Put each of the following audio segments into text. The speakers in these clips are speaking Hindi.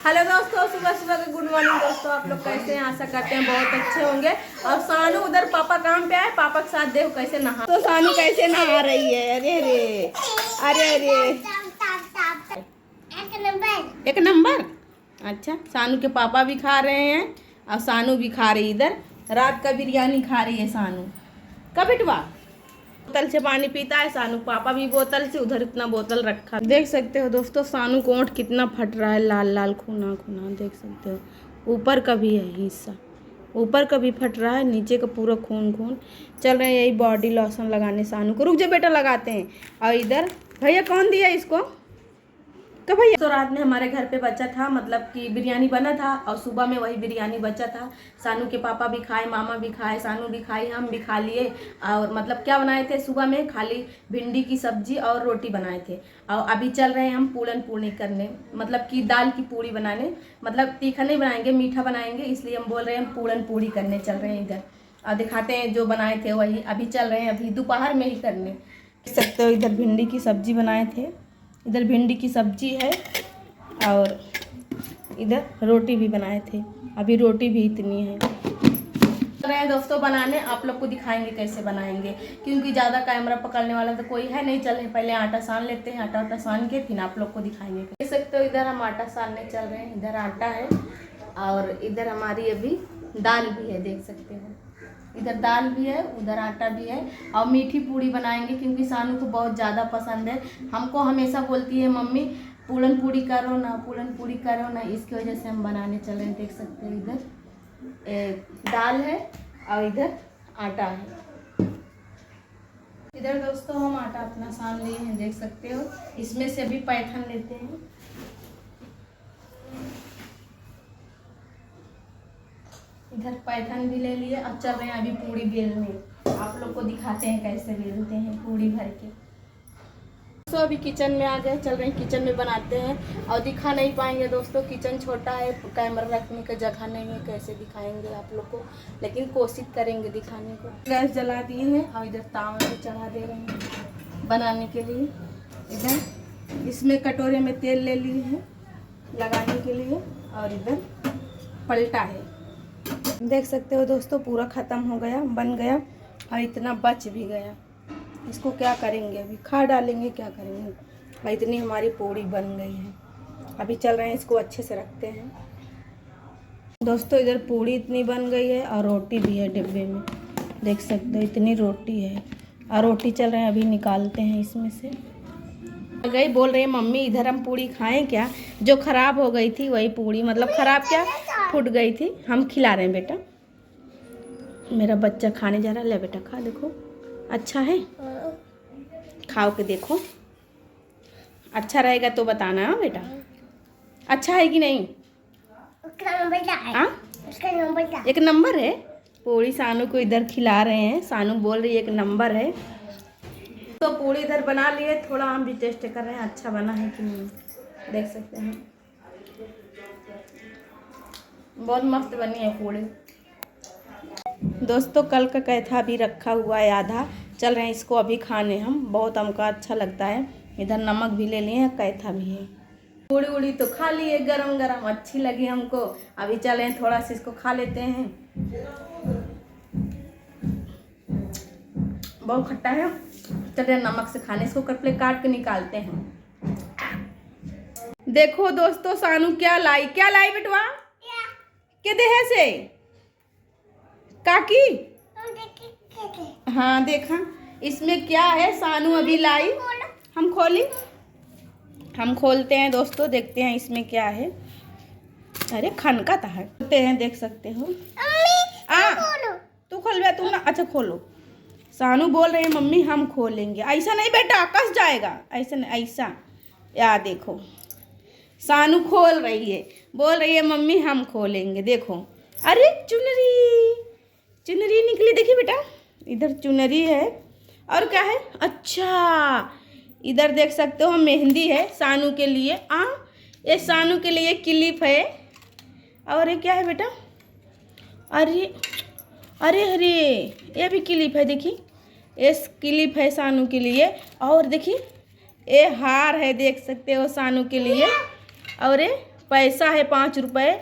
हेलो दोस्तों, सुबह सुबह के गुड मॉर्निंग दोस्तों। आप लोग कैसे हैं? आशा करते हैं बहुत अच्छे होंगे। और सानू उधर पापा काम पे आए, पापा के साथ देखो कैसे नहा। तो सानू कैसे नहा रही है। अरे रे अरे अरे एक नंबर। अच्छा, सानू के पापा भी खा रहे हैं और सानू भी खा रही। इधर रात का बिरयानी खा रही है सानू का बिटवा। बोतल से पानी पीता है सानू, पापा भी बोतल से। उधर इतना बोतल रखा, देख सकते हो दोस्तों। सानू को ओंठ कितना फट रहा है, लाल लाल खूना खूना देख सकते हो। ऊपर का भी है हिस्सा, ऊपर का भी फट रहा है, नीचे का पूरा खून खून चल रहा है। यही बॉडी लोशन लगाने सानू को। रुक जा बेटा, लगाते हैं। और इधर भैया कौन दिया इसको तो भैया। तो रात में हमारे घर पे बचा था, मतलब कि बिरयानी बना था और सुबह में वही बिरयानी बचा था। सानू के पापा भी खाए, मामा भी खाए, सानू भी खाई, हम भी खा लिए। और मतलब क्या बनाए थे सुबह में, खाली भिंडी की सब्जी और रोटी बनाए थे। और अभी चल रहे हैं हम पूरन पूड़ी करने, मतलब कि दाल की पूड़ी बनाने। मतलब तीखा नहीं बनाएंगे, मीठा बनाएंगे, इसलिए हम बोल रहे हैं हम पूरन पूड़ी करने चल रहे हैं इधर। और दिखाते हैं जो बनाए थे वही अभी चल रहे हैं, अभी दोपहर में ही करने। देख सकते हो इधर भिंडी की सब्जी बनाए थे, इधर भिंडी की सब्जी है और इधर रोटी भी बनाए थे। अभी रोटी भी इतनी है। चल रहे हैं दोस्तों बनाने, आप लोग को दिखाएंगे कैसे बनाएंगे, क्योंकि ज़्यादा कैमरा पकड़ने वाला तो कोई है नहीं। चल रहे पहले आटा सान लेते हैं, आटा सान के फिर आप लोग को दिखाएंगे। देख सकते हो इधर हम आटा सानने चल रहे हैं। इधर आटा है और इधर हमारी अभी दाल भी है, देख सकते हो। इधर दाल भी है, उधर आटा भी है। और मीठी पूड़ी बनाएंगे क्योंकि सानू को बहुत ज़्यादा पसंद है। हमको हमेशा बोलती है मम्मी पूरन पूड़ी करो ना, पूरन पूड़ी करो ना, इसकी वजह से हम बनाने चल रहे हैं। देख सकते हो इधर दाल है और इधर आटा है। इधर दोस्तों हम आटा अपना सान लिए हैं, देख सकते हो। इसमें से अभी पैठन लेते हैं। इधर पैठन भी ले लिए। अब चल रहे हैं अभी पूड़ी बेलने, आप लोग को दिखाते हैं कैसे बेलते हैं पूड़ी भर के। तो अभी किचन में आ गए, चल रहे हैं किचन में बनाते हैं। और दिखा नहीं पाएंगे दोस्तों, किचन छोटा है, कैमरा रखने का जगह नहीं है, कैसे दिखाएंगे आप लोग को, लेकिन कोशिश करेंगे दिखाने को। गैस जला दिए हैं और इधर तावा भी चढ़ा दे रहे हैं बनाने के लिए। इधर इसमें कटोरे में तेल ले लिए हैं लगाने के लिए और इधर पलटा है। देख सकते हो दोस्तों पूरा ख़त्म हो गया, बन गया और इतना बच भी गया। इसको क्या करेंगे, अभी खा डालेंगे, क्या करेंगे। और इतनी हमारी पूड़ी बन गई है। अभी चल रहे हैं इसको अच्छे से रखते हैं दोस्तों। इधर पूड़ी इतनी बन गई है और रोटी भी है डिब्बे में, देख सकते हो इतनी रोटी है। और रोटी चल रहे हैं, अभी निकालते हैं इसमें से। गई बोल रही है मम्मी इधर हम पूड़ी खाएं क्या, जो ख़राब हो गई थी वही पूड़ी, मतलब ख़राब क्या फूट गई थी, हम खिला रहे हैं बेटा। मेरा बच्चा खाने जा रहा है, ले बेटा खा, देखो अच्छा है, खाओ के देखो, अच्छा रहेगा तो बताना है बेटा, अच्छा है कि नहीं। एक नंबर है पूड़ी। सानू को इधर खिला रहे हैं, सानू बोल रही है एक नंबर है। तो पूड़ी इधर बना लिए, थोड़ा हम भी टेस्ट कर रहे हैं अच्छा बना है कि नहीं, देख सकते हैं। बहुत मस्त बनी है पूड़ी दोस्तों। कल का कैथा भी रखा हुआ है आधा, चल रहे हैं इसको अभी खाने हम। बहुत हमको अच्छा लगता है। इधर नमक भी ले लिए हैं, कैथा भी है। पूड़ी उड़ी तो खा लिए, गरम गरम अच्छी लगी हमको। अभी चले हैं थोड़ा सा इसको खा लेते हैं। बहुत खट्टा है, चलिए नमक से खाने। इसको कटले काट के निकालते हैं। देखो दोस्तों सानू क्या लाई बेटवा के देहे से काकी। हाँ देखा इसमें क्या है, सानू अभी लाई। हम खोली, हम खोलते हैं दोस्तों, देखते हैं इसमें क्या है। अरे खनका था खोलते हैं, देख सकते हो। तू खोल बे, तू ना, अच्छा खोलो। सानू बोल रहे हैं मम्मी हम खोलेंगे। ऐसा नहीं बेटा, कस जाएगा, ऐसा नहीं, ऐसा या देखो सानू खोल रही है, बोल रही है मम्मी हम खोलेंगे। देखो अरे चुनरी, चुनरी निकली, देखिए बेटा इधर चुनरी है। और क्या है, अच्छा इधर देख सकते हो मेहंदी है सानू के लिए। ये सानू के लिए क्लिप है। और ये क्या है बेटा, अरे अरे अरे ये भी क्लिप है, देखिए ये क्लिप है सानू के लिए। और देखिए ये हार है, देख सकते हो सानू के लिए। और ये पैसा है 5 रुपए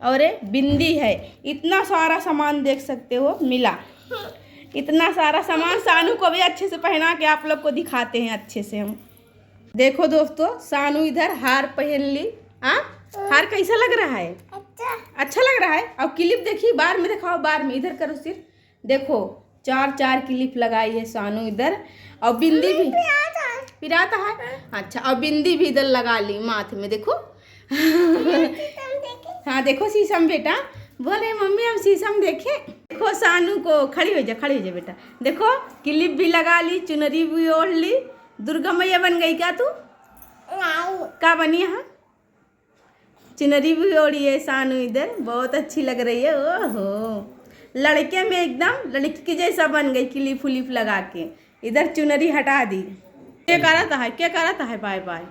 और ये बिंदी है। इतना सारा सामान देख सकते हो मिला। इतना सारा सामान सानू को भी अच्छे से पहना के आप लोग को दिखाते हैं अच्छे से हम। देखो दोस्तों, सानू इधर हार पहन ली। हार कैसा लग रहा है? अच्छा लग रहा है। और क्लिप देखिए, बार में दिखाओ, बार में इधर करो सिर। देखो 4 क्लिप लगाई है सानू इधर। और बिंदी भी पिराता है। अच्छा, और बिंदी भी इधर लगा ली माथे में, देखो। हाँ देखो शीशम बेटा, बोले मम्मी हम शीशम देखे। देखो सानू को, खड़ी हो जा बेटा। देखो क्लिप भी लगा ली, चुनरी भी ओढ़ ली। दुर्गा मैया बन गई क्या तू? क्या बनी? हाँ, चुनरी भी ओढ़ी है सानू इधर, बहुत अच्छी लग रही है। ओहो, लड़के में एकदम लड़की की जैसा बन गई, क्लिप उलिप लगा के। इधर चुनरी हटा दी। क्या करता है? Bye bye.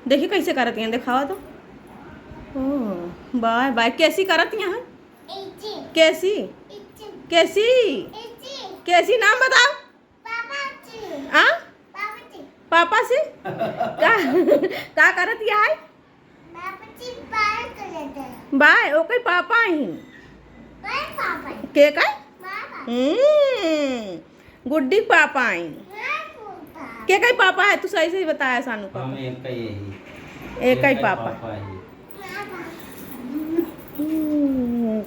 देखिए कैसे करती हैं, दिखावा तो। Oh bye bye. कैसी करती हैं? कैसी कैसी कैसी नाम बताओ। पापा से क्या करती है? बाय ओके पापा ही के का गुड्डी पापा ही के कई पापा है। तू सही से बताया सानू को। एक ही पापा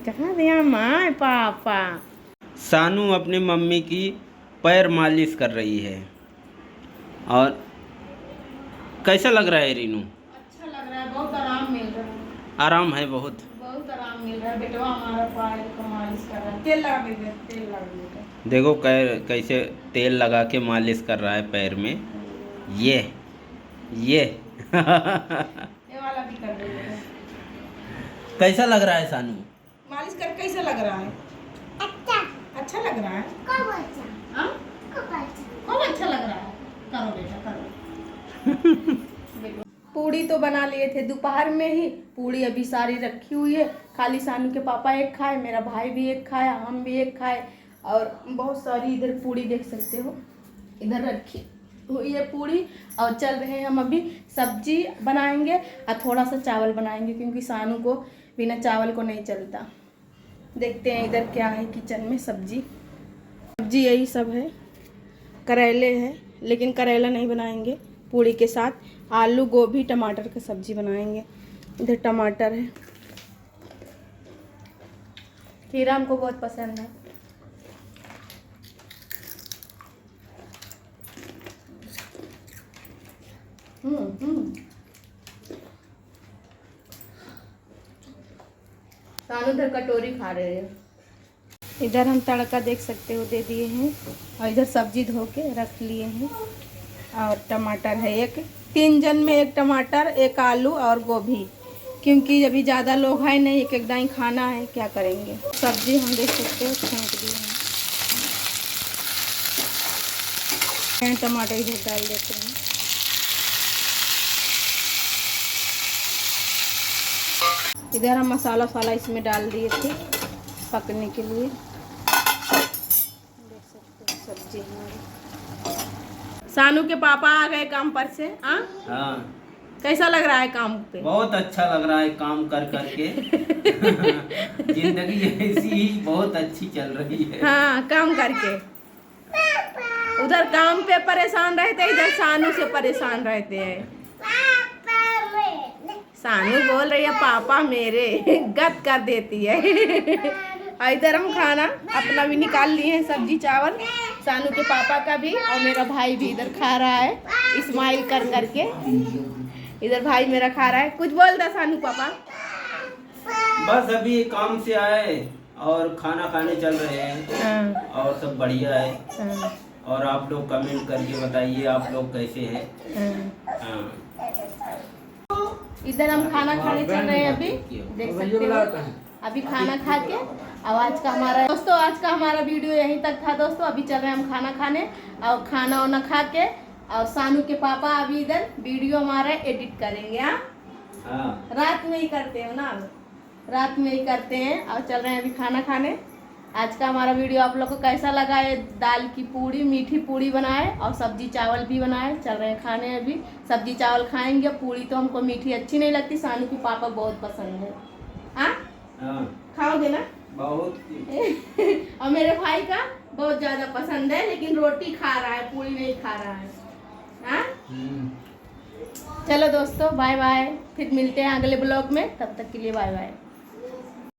कहाँ दिया माँ पापा। सानू अपनी मम्मी की पैर मालिश कर रही है। और कैसा लग रहा है रीनू? अच्छा लग रहा है, बहुत आराम मिल रहा है। आराम है, बहुत आराम मिल रहा है। बेटवा हमारा पैर को मालिश कर रहा है। तेल लगा दे। देखो कैसे तेल लगा के मालिश कर रहा है पैर में। ये वाला भी कर दे। कैसा लग रहा है सानू? मालिश कर कैसा लग रहा है? अच्छा लग रहा है। खूब अच्छा लग रहा है। करो बेटा करो। पूड़ी तो बना लिए थे दोपहर में ही। पूड़ी अभी सारी रखी हुई है। खाली सानू के पापा एक खाए, मेरा भाई भी एक खाया, हम भी एक खाए। और बहुत सारी इधर पूड़ी देख सकते हो, इधर रखी हुई है पूड़ी। और चल रहे हैं हम अभी सब्जी बनाएंगे और थोड़ा सा चावल बनाएंगे, क्योंकि सानू को बिना चावल को नहीं चलता। देखते हैं इधर क्या है किचन में। सब्जी यही सब है। करेले है, लेकिन करेला नहीं बनाएंगे। पूड़ी के साथ आलू गोभी टमाटर की सब्जी बनाएंगे। इधर टमाटर है, खीरा हमको बहुत पसंद है। सानू इधर कटोरी खा रहे हैं। इधर हम तड़का देख सकते हो दे दिए हैं। और इधर सब्जी धो के रख लिए हैं। और टमाटर है एक, 3 जन में 1 टमाटर, 1 आलू और गोभी, क्योंकि अभी ज़्यादा लोग हैं नहीं, एक दाई खाना है, क्या करेंगे। सब्जी हम देख सकते हो छौंक दिए हैं। टमाटर इधर डाल देते हैं। इधर हम मसाला इसमें डाल दिए थे पकने के लिए। देख सकते हो सब्जी हमारी। सानू के पापा आ गए काम पर से। हाँ, कैसा लग रहा है काम पे? बहुत अच्छा लग रहा है काम कर करके। जिंदगी ऐसी ही बहुत अच्छी चल रही है। हाँ, काम करके। उधर काम पे परेशान रहते हैं, इधर सानू से परेशान रहते हैं। सानू बोल रही है पापा मेरे, गद कर देती है। इधर हम खाना अपना भी निकाल लिए हैं, सब्जी चावल, सानू के पापा का भी, और मेरा भाई भी इधर खा रहा है स्माइल कर करके। इधर भाई मेरा खा रहा है। कुछ बोल रहा सानू पापा? बस अभी काम से आए और खाना खाने चल रहे हैं। और सब बढ़िया है। और आप लोग कमेंट करके बताइए आप लोग कैसे हैं। इधर हम खाना खाने चल रहे हैं अभी, देख सकते हो। अभी खाना खा के आज का हमारा वीडियो यहीं तक था दोस्तों। अभी चल रहे हैं हम खाना खाने, और खाना वाना खा के, और सानू के पापा अभी इधर वीडियो हमारा एडिट करेंगे। रात में ही करते हो ना, रात में ही करते हैं। और चल रहे हैं अभी खाना खाने, आज का हमारा वीडियो आप लोग को कैसा लगा? ये दाल की पूड़ी, मीठी पूड़ी बनाए और सब्जी चावल भी बनाए, चल रहे हैं खाने अभी। सब्जी चावल खाएंगे, पूड़ी तो हमको मीठी अच्छी नहीं लगती, सानू की पापा बहुत पसंद है। हाँ, खाओगे ना? बहुत। और मेरे भाई का बहुत ज्यादा पसंद है, लेकिन रोटी खा रहा है, पूड़ी नहीं खा रहा है। हाँ, चलो दोस्तों, बाय बाय, फिर मिलते हैं अगले ब्लॉग में, तब तक के लिए बाय बाय।